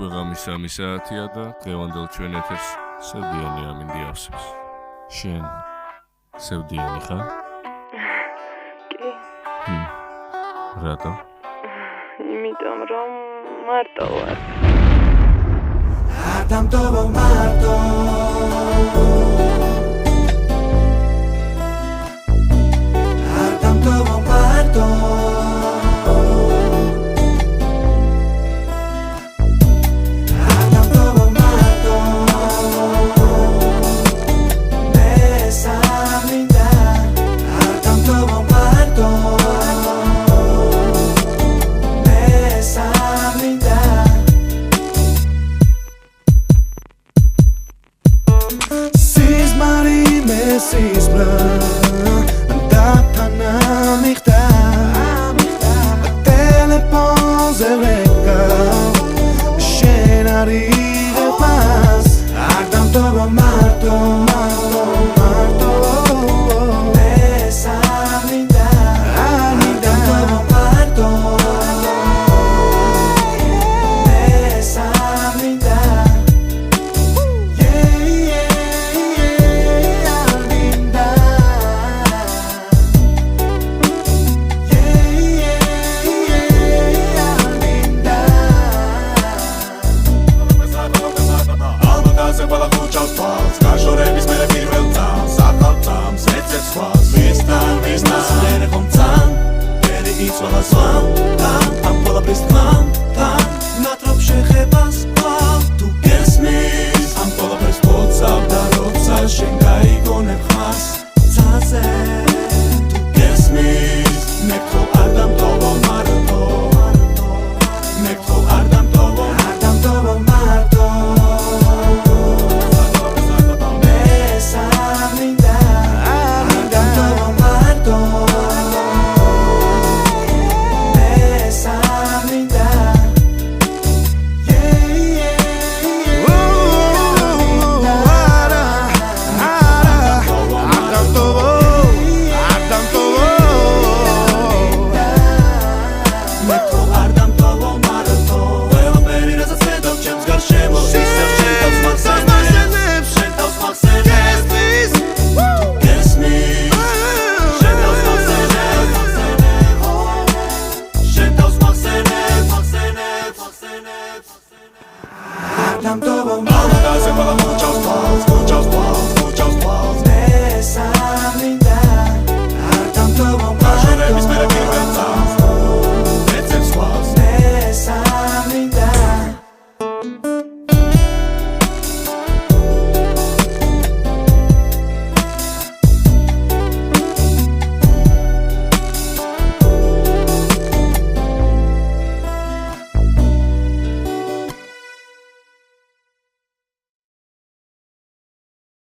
დღეღამის 3 საათია და დღევანდელ ჩვენ ეთერს სევდიანი ამინდი ავსებს. შენ სევდიანი ხარ? კი. რატო? იმიტომ რომ მარტო ვარ. Адамтово марто Адамтово марто Адамтово марто Mesamida Адамтово marto Mesamida Sisbra Datana mikhta Telefonze veka Shenari pas Ardam tobo marto Mesamida Ardam tobo marto Mesamida Adam tobo marto